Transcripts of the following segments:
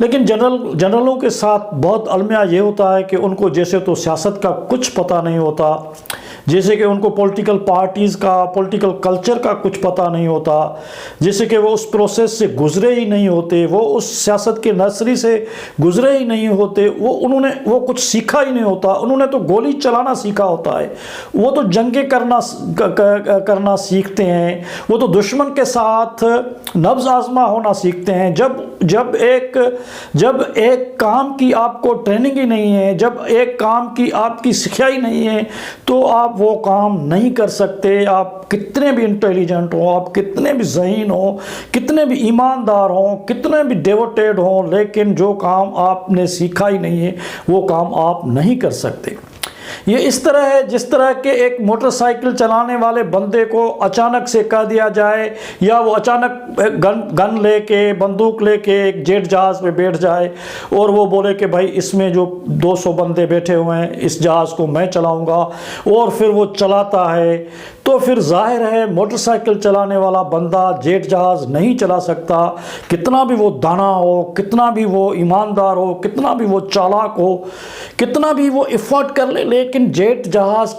لیکن جنرلوں کے ساتھ بہت المیہ یہ ہوتا ہے کہ ان کو جیسے تو سیاست کا کچھ پتہ نہیں ہوتا، جیسے کہ ان کو پولیٹیکل پارٹیز کا، پولیٹیکل کلچر کا کچھ پتہ نہیں ہوتا، جیسے کہ وہ اس پروسیس سے گزرے ہی نہیں ہوتے، وہ اس سیاست کے نرسری سے گزرے ہی نہیں ہوتے، انہوں نے وہ کچھ سیکھا ہی نہیں ہوتا، انہوں نے تو گولی چلانا سیکھا ہوتا ہے، وہ تو جنگیں کرنا سیکھتے ہیں، وہ تو دشمن کے ساتھ نبض آزما ہونا سیکھتے ہیں۔ جب ایک کام کی آپ کو ٹریننگ ہی نہیں ہے، جب ایک کام کی آپ کی سکھائی نہیں ہے، تو آپ وہ کام نہیں کر سکتے۔ آپ کتنے بھی انٹیلیجنٹ ہوں، آپ کتنے بھی ذہین ہوں، کتنے بھی ایماندار ہوں، کتنے بھی ڈیووٹیڈ ہوں، لیکن جو کام آپ نے سیکھا ہی نہیں ہے وہ کام آپ نہیں کر سکتے۔ یہ اس طرح ہے جس طرح کہ ایک موٹر سائیکل چلانے والے بندے کو اچانک سے کہہ دیا جائے، یا وہ اچانک گن لے کے، بندوق لے کے ایک جیٹ جہاز پہ بیٹھ جائے اور وہ بولے کہ بھائی اس میں جو 200 بندے بیٹھے ہوئے ہیں اس جہاز کو میں چلاؤں گا، اور پھر وہ چلاتا ہے، تو پھر ظاہر ہے موٹر سائیکل چلانے والا بندہ جیٹ جہاز نہیں چلا سکتا، کتنا بھی وہ دانا ہو، کتنا بھی وہ ایماندار ہو، کتنا بھی وہ چالاک ہو، کتنا بھی وہ ایفرٹ کر لے، لیکن جیٹ جہاز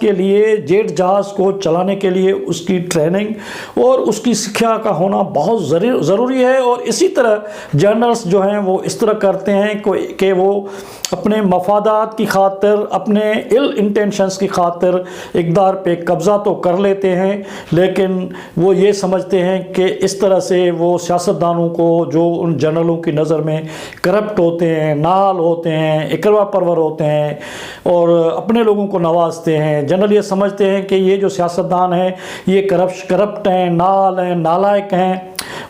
کو چلانے کے لیے اس کی ٹریننگ اور اس کی سکھیا کا ہونا بہت ضروری ہے۔ اور اسی طرح جنرلز جو ہیں وہ اس طرح کرتے ہیں کہ وہ اپنے مفادات کی خاطر، اپنے انٹینشنز کی خاطر اقتدار پہ قبضہ تو کر لیتے ہیں، لیکن وہ یہ سمجھتے ہیں کہ اس طرح سے وہ سیاستدانوں کو، جو ان جنرلوں کی نظر میں کرپٹ ہوتے ہیں، نال ہوتے ہیں، اقربا پرور ہوتے ہیں اور اپنے لوگوں کو نوازتے ہیں، جنرل یہ سمجھتے ہیں کہ یہ جو سیاستدان ہیں یہ کرپٹ ہیں، نال ہیں، نالائق ہیں،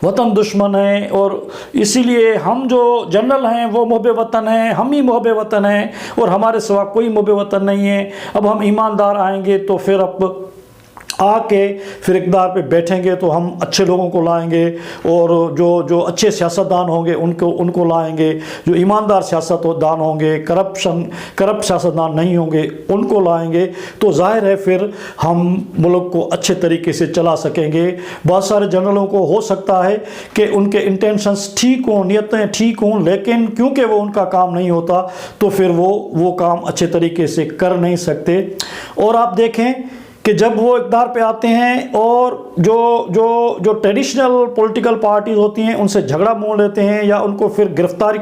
وطن دشمن ہیں، اور اسی لیے ہم جو جنرل ہیں وہ محب وطن ہیں، ہم ہی محب وطن ہیں اور ہمارے سوا کوئی محب وطن نہیں ہے۔ اب ہم ایماندار آئیں گے تو پھر آ کے پھر اقتدار پہ بیٹھیں گے تو ہم اچھے لوگوں کو لائیں گے، اور جو اچھے سیاستدان ہوں گے ان کو لائیں گے، جو ایماندار سیاستدان ہوں گے، کرپٹ سیاستدان نہیں ہوں گے ان کو لائیں گے، تو ظاہر ہے پھر ہم ملک کو اچھے طریقے سے چلا سکیں گے۔ بہت سارے جنرلوں کو ہو سکتا ہے کہ ان کے انٹینشنز ٹھیک ہوں، نیتیں ٹھیک ہوں، لیکن کیونکہ وہ ان کا کام نہیں ہوتا تو پھر وہ کام اچھے طریقے سے کر نہیں سکتے۔ اور آپ دیکھیں کہ جب وہ اقتدار پہ آتے ہیں اور جو ٹریڈیشنل پولیٹیکل پارٹیز ہوتی ہیں ان سے جھگڑا مول لیتے ہیں، یا ان کو پھر گرفتار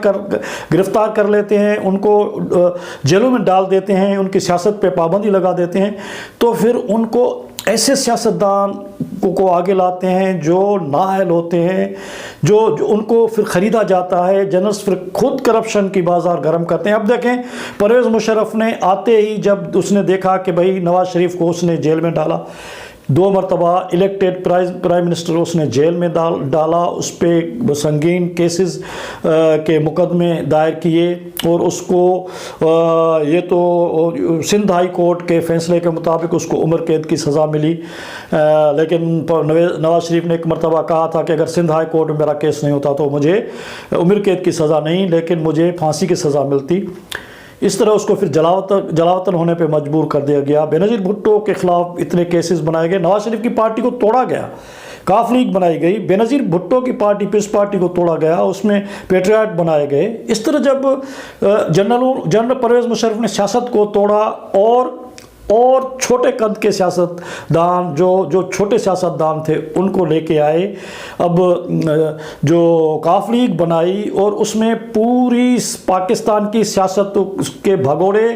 کر لیتے ہیں، ان کو جیلوں میں ڈال دیتے ہیں، ان کی سیاست پہ پابندی لگا دیتے ہیں، تو پھر ان کو ایسے سیاستدان کو آگے لاتے ہیں جو نااہل ہوتے ہیں، جو ان کو پھر خریدا جاتا ہے۔ جنرلز پھر خود کرپشن کی بازار گرم کرتے ہیں۔ اب دیکھیں پرویز مشرف نے آتے ہی جب اس نے دیکھا کہ بھائی نواز شریف کو اس نے جیل میں ڈالا، 2 مرتبہ الیکٹڈ پرائم منسٹر اس نے جیل میں ڈالا، اس پہ سنگین کیسز کے مقدمے دائر کیے، اور اس کو یہ تو سندھ ہائی کورٹ کے فیصلے کے مطابق اس کو عمر قید کی سزا ملی، لیکن نواز شریف نے ایک مرتبہ کہا تھا کہ اگر سندھ ہائی کورٹ میں میرا کیس نہیں ہوتا تو مجھے عمر قید کی سزا نہیں لیکن مجھے پھانسی کی سزا ملتی۔ اس طرح اس کو پھر جلاوطن ہونے پہ مجبور کر دیا گیا۔ بے نظیر بھٹو کے خلاف اتنے کیسز بنائے گئے، نواز شریف کی پارٹی کو توڑا گیا، کاف لیگ بنائی گئی، بے نظیر بھٹو کی پارٹی پیپلز پارٹی کو توڑا گیا، اس میں پیٹریاٹ بنائے گئے۔ اس طرح جب جنرل پرویز مشرف نے سیاست کو توڑا اور چھوٹے قد کے سیاستدان جو چھوٹے سیاستدان تھے ان کو لے کے آئے، اب جو کاف لیگ بنائی اور اس میں پوری پاکستان کی سیاست کے بھگوڑے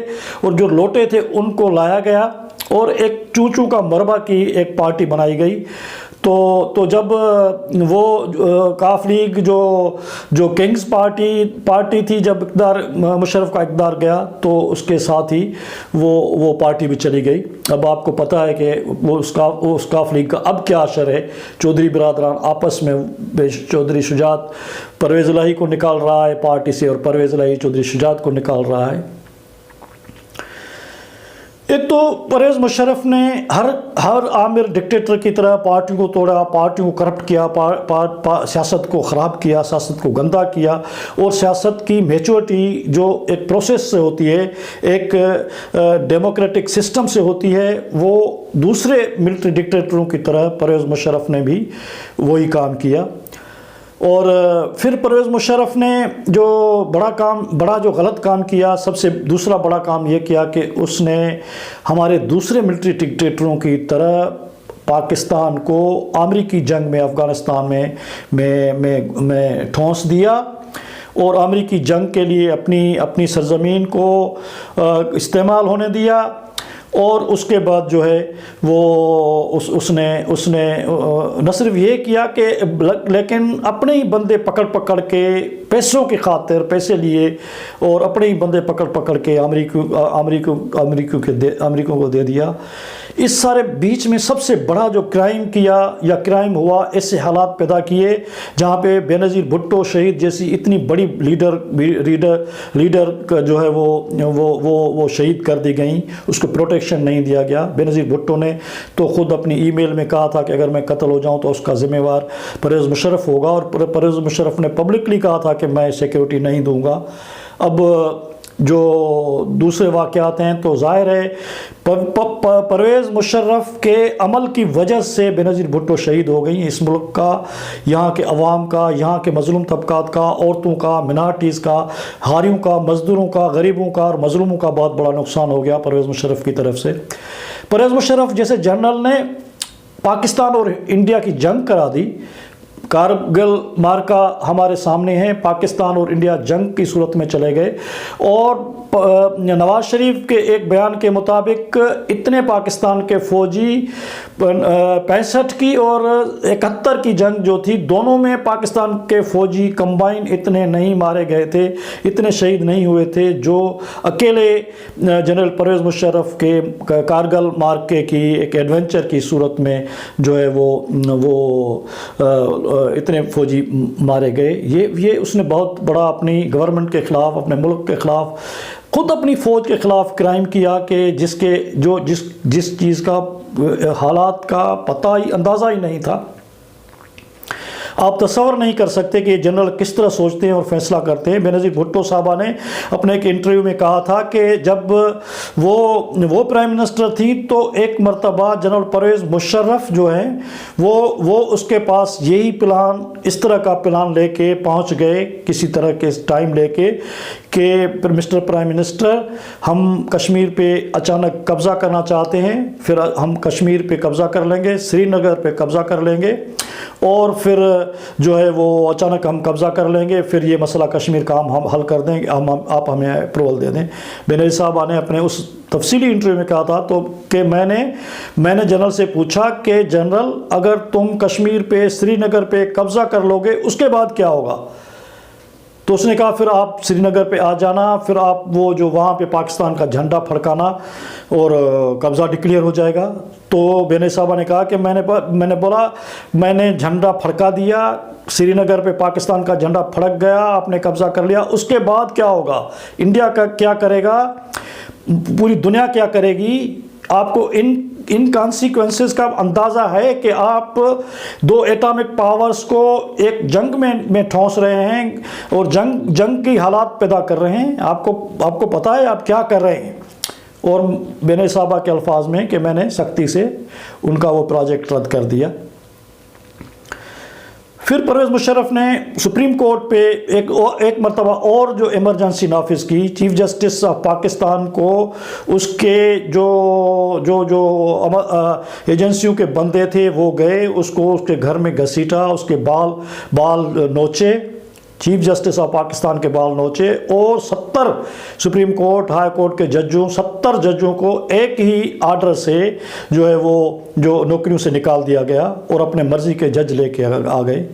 اور جو لوٹے تھے ان کو لایا گیا اور ایک چوچو کا مربع کی ایک پارٹی بنائی گئی۔ تو جب وہ کاف لیگ جو کنگز پارٹی تھی، جب مشرف کا اقتدار گیا تو اس کے ساتھ ہی وہ پارٹی بھی چلی گئی۔ اب آپ کو پتہ ہے کہ اس کاف لیگ کا اب کیا اثر ہے، چودھری برادران آپس میں، چودھری شجاعت پرویز الہی کو نکال رہا ہے پارٹی سے اور پرویز الہی چودھری شجاعت کو نکال رہا ہے۔ ایک تو پرویز مشرف نے ہر عامر ڈکٹیٹر کی طرح پارٹیوں کو توڑا، پارٹیوں کو کرپٹ کیا، سیاست کو خراب کیا، سیاست کو گندا کیا، اور سیاست کی میچورٹی جو ایک پروسیس سے ہوتی ہے، ایک ڈیموکریٹک سسٹم سے ہوتی ہے، وہ دوسرے ملٹری ڈکٹیٹروں کی طرح پرویز مشرف نے بھی وہی کام کیا۔ اور پھر پرویز مشرف نے جو بڑا جو غلط کام کیا، سب سے دوسرا بڑا کام یہ کیا کہ اس نے ہمارے دوسرے ملٹری ڈکٹیٹروں کی طرح پاکستان کو امریکی جنگ میں افغانستان میں ٹھونس دیا اور امریکی جنگ کے لیے اپنی سرزمین کو استعمال ہونے دیا۔ اور اس کے بعد جو ہے وہ اس نے نہ صرف یہ کیا کہ لیکن اپنے ہی بندے پکڑ کے پیسوں کی خاطر پیسے لیے اور اپنے ہی بندے پکڑ کے امریکوں کو دے دیا۔ اس سارے بیچ میں سب سے بڑا جو کرائم ہوا، ایسے حالات پیدا کیے جہاں پہ بے نظیر بھٹو شہید جیسی اتنی بڑی لیڈر کا جو ہے وہ شہید کر دی گئیں، اس کو پروٹیکشن نہیں دیا گیا۔ بے نظیر بھٹو نے تو خود اپنی ای میل میں کہا تھا کہ اگر میں قتل ہو جاؤں تو اس کا ذمہ وار پرویز مشرف ہوگا، اور پرویز مشرف نے پبلکلی کہا تھا کہ میں سیکیورٹی نہیں دوں گا۔ اب جو دوسرے واقعات ہیں تو ظاہر ہے پرویز مشرف کے عمل کی وجہ سے بے نظیر بھٹو شہید ہو گئی۔ اس ملک کا، یہاں کے عوام کا، یہاں کے مظلوم طبقات کا، عورتوں کا، منارٹیز کا، ہاریوں کا، مزدوروں کا، غریبوں کا اور مظلوموں کا بہت بڑا نقصان ہو گیا پرویز مشرف کی طرف سے۔ پرویز مشرف جیسے جنرل نے پاکستان اور انڈیا کی جنگ کرا دی۔ کارگل مارکا ہمارے سامنے ہے، پاکستان اور انڈیا جنگ کی صورت میں چلے گئے، اور نواز شریف کے ایک بیان کے مطابق اتنے پاکستان کے فوجی 65 کی اور 71 کی جنگ جو تھی، دونوں میں پاکستان کے فوجی کمبائن اتنے نہیں مارے گئے تھے، اتنے شہید نہیں ہوئے تھے جو اکیلے جنرل پرویز مشرف کے کارگل مارکے کی ایک ایڈونچر کی صورت میں جو ہے وہ اتنے فوجی مارے گئے۔ یہ اس نے بہت بڑا اپنی گورنمنٹ کے خلاف، اپنے ملک کے خلاف، خود اپنی فوج کے خلاف کرائم کیا کہ جس چیز کا حالات کا پتہ ہی اندازہ ہی نہیں تھا۔ آپ تصور نہیں کر سکتے کہ یہ جنرل کس طرح سوچتے ہیں اور فیصلہ کرتے ہیں۔ بے نظیر بھٹو صاحبہ نے اپنے ایک انٹرویو میں کہا تھا کہ جب وہ پرائم منسٹر تھی تو ایک مرتبہ جنرل پرویز مشرف جو ہیں وہ اس کے پاس یہی پلان، اس طرح کا پلان لے کے پہنچ گئے، کسی طرح کے ٹائم لے کے، کہ مسٹر پرائم منسٹر ہم کشمیر پہ اچانک قبضہ کرنا چاہتے ہیں، پھر ہم کشمیر پہ قبضہ کر لیں گے، سری نگر پہ قبضہ کر لیں گے، اور پھر جو ہے وہ اچانک ہم قبضہ کر لیں گے، پھر یہ مسئلہ کشمیر کا ہم حل کر دیں گے، آپ ہمیں اپروول دے دیں۔ بے نظیر صاحبہ نے اپنے اس تفصیلی انٹرویو میں کہا تھا تو کہ میں نے جنرل سے پوچھا کہ جنرل اگر تم کشمیر پہ، سری نگر پہ قبضہ کر لو گے اس کے بعد کیا ہوگا؟ تو اس نے کہا پھر آپ سری نگر پہ آ جانا، پھر آپ وہ جو وہاں پہ پاکستان کا جھنڈا پھڑکانا اور قبضہ ڈکلیئر ہو جائے گا۔ تو بے نظیر صاحبہ نے کہا کہ میں نے بولا میں نے جھنڈا پھڑکا دیا، سری نگر پہ پاکستان کا جھنڈا پھڑک گیا، آپ نے قبضہ کر لیا، اس کے بعد کیا ہوگا؟ انڈیا کا کیا کرے گا؟ پوری دنیا کیا کرے گی؟ آپ کو ان کانسیکوینسز کا اندازہ ہے کہ آپ دو ایٹامک پاورز کو ایک جنگ میں ٹھونس رہے ہیں اور جنگ کی حالات پیدا کر رہے ہیں؟ آپ کو پتہ ہے آپ کیا کر رہے ہیں؟ اور بے نظیر صاحبہ کے الفاظ میں کہ میں نے سختی سے ان کا وہ پروجیکٹ رد کر دیا۔ پھر پرویز مشرف نے سپریم کورٹ پہ ایک مرتبہ اور جو ایمرجنسی نافذ کی، چیف جسٹس آف پاکستان کو اس کے جو ایجنسیوں کے بندے تھے وہ گئے، اس کے گھر میں گھسیٹا، اس کے بال نوچے، چیف جسٹس آف پاکستان کے بال نوچے، اور 70 سپریم کورٹ، ہائی کورٹ کے ججوں، 70 ججوں کو ایک ہی آرڈر سے جو ہے وہ جو نوکریوں سے نکال دیا گیا اور اپنے مرضی کے جج لے کے آ گئے۔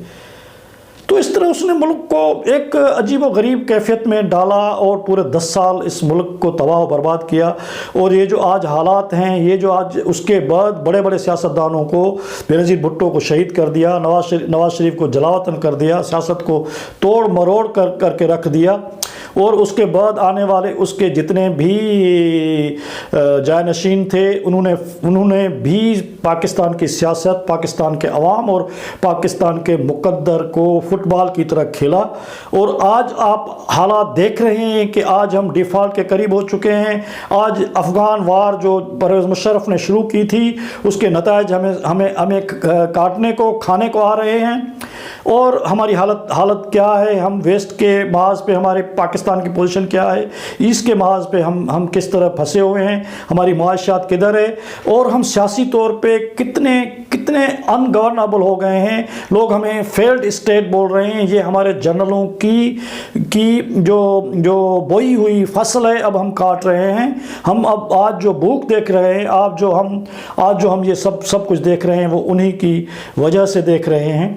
تو اس طرح اس نے ملک کو ایک عجیب و غریب کیفیت میں ڈالا اور پورے 10 سال اس ملک کو تباہ و برباد کیا۔ اور یہ جو آج حالات ہیں، یہ جو آج اس کے بعد بڑے بڑے سیاستدانوں کو، بے نظیر بھٹو کو شہید کر دیا، نواز شریف کو جلاوطن کر دیا، سیاست کو توڑ مروڑ کر کے رکھ دیا، اور اس کے بعد آنے والے اس کے جتنے بھی جانشین تھے انہوں نے بھی پاکستان کی سیاست، پاکستان کے عوام اور پاکستان کے مقدر کو فٹ بال کی طرح کھیلا۔ اور آج آپ حالات دیکھ رہے ہیں کہ آج ہم ڈیفالٹ کے قریب ہو چکے ہیں۔ آج افغان وار جو پرویز مشرف نے شروع کی تھی اس کے نتائج ہمیں کاٹنے کو، کھانے کو آ رہے ہیں۔ اور ہماری حالت کیا ہے، ہم ویسٹ کے محاذ پہ ہمارے پاکستان کی پوزیشن کیا ہے، ایسٹ کے محاذ پہ ہم کس طرح پھنسے ہوئے ہیں، ہماری معاشیات کدھر ہے، اور ہم سیاسی طور پہ کتنے ان گورنیبل ہو گئے ہیں۔ لوگ ہمیں فیلڈ اسٹیٹ بول رہے ہیں۔ یہ ہمارے جنرلوں کی جو بوئی ہوئی فصل ہے اب ہم کاٹ رہے ہیں۔ ہم اب آج جو بھوک دیکھ رہے ہیں، آج جو ہم یہ سب کچھ دیکھ رہے ہیں وہ انہی کی وجہ سے دیکھ رہے ہیں۔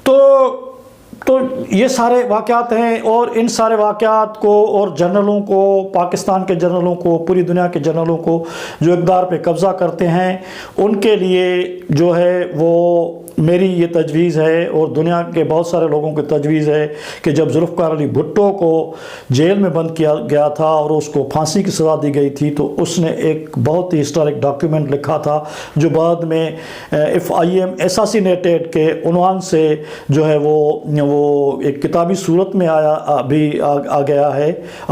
تو یہ سارے واقعات ہیں، اور ان سارے واقعات کو اور جنرلوں کو، پاکستان کے جنرلوں کو، پوری دنیا کے جنرلوں کو جو اقتدار پہ قبضہ کرتے ہیں، ان کے لیے جو ہے وہ میری یہ تجویز ہے، اور دنیا کے بہت سارے لوگوں کی تجویز ہے کہ جب ذوالفقار علی بھٹو کو جیل میں بند کیا گیا تھا اور اس کو پھانسی کی سزا دی گئی تھی، تو اس نے ایک بہت ہی ہسٹورک ڈاکیومنٹ لکھا تھا جو بعد میں ایف آئی ایم اساسینیٹڈ کے عنوان سے جو ہے وہ ایک کتابی صورت میں آ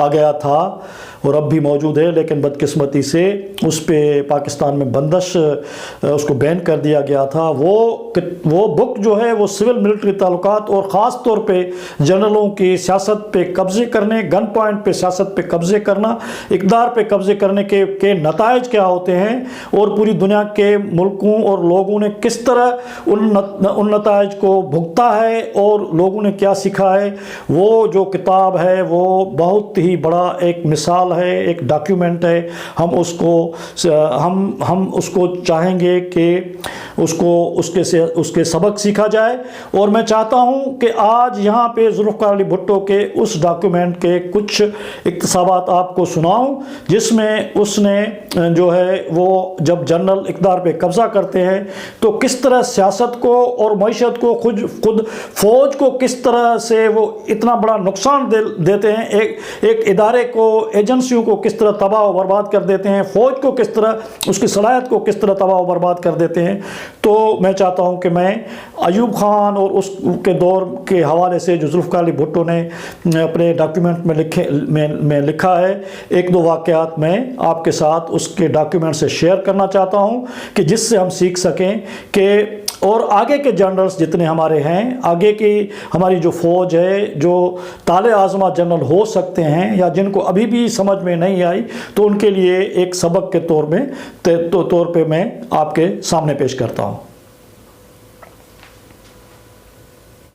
گیا تھا اور اب بھی موجود ہے، لیکن بدقسمتی سے اس پہ پاکستان میں بندش اس کو بین کر دیا گیا تھا۔ وہ بک جو ہے وہ سول ملٹری تعلقات اور خاص طور پہ جنرلوں کی سیاست پہ قبضے کرنے، گن پوائنٹ پہ سیاست پہ قبضے کرنا، اقتدار پہ قبضے کرنے کے نتائج کیا ہوتے ہیں، اور پوری دنیا کے ملکوں اور لوگوں نے کس طرح ان نتائج کو بھگتا ہے اور لوگوں نے کیا سیکھا ہے، وہ جو کتاب ہے وہ بہت ہی بڑا ایک مثال ہے، ایک ڈاکیومنٹ ہے۔ ہم اس کو چاہیں گے کہ اس کے سبق سیکھا جائے، اور میں چاہتا ہوں کہ آج یہاں پہ ذوالفقار علی بھٹو کے اس ڈاکیومنٹ کے کچھ اقتباسات آپ کو سناؤں، جس میں اس نے جو ہے وہ جب جنرل اقتدار پہ قبضہ کرتے ہیں تو کس طرح سیاست کو اور معیشت کو، خود فوج کو کس طرح سے وہ اتنا بڑا نقصان دیتے ہیں، ایک ادارے کو، ایجنسیوں کو کس طرح تباہ و برباد کر دیتے ہیں، فوج کو کس طرح، اس کی صلاحیت کو کس طرح تباہ و برباد کر دیتے ہیں۔ تو میں چاہتا ہوں کہ میں ایوب خان اور اس کے دور کے حوالے سے جو ذوالفقار علی بھٹو نے اپنے ڈاکیومنٹ میں لکھا ہے، ایک دو واقعات میں آپ کے ساتھ اس کے ڈاکیومنٹ سے شیئر کرنا چاہتا ہوں کہ جس سے ہم سیکھ سکیں کہ اور آگے کے جنرلز جتنے ہمارے ہیں، آگے کی ہماری جو فوج ہے، جو طالع آزما جنرل ہو سکتے ہیں یا جن کو ابھی بھی سمجھ میں نہیں آئی، تو ان کے لیے ایک سبق کے طور پہ میں آپ کے سامنے پیش کرتا ہوں۔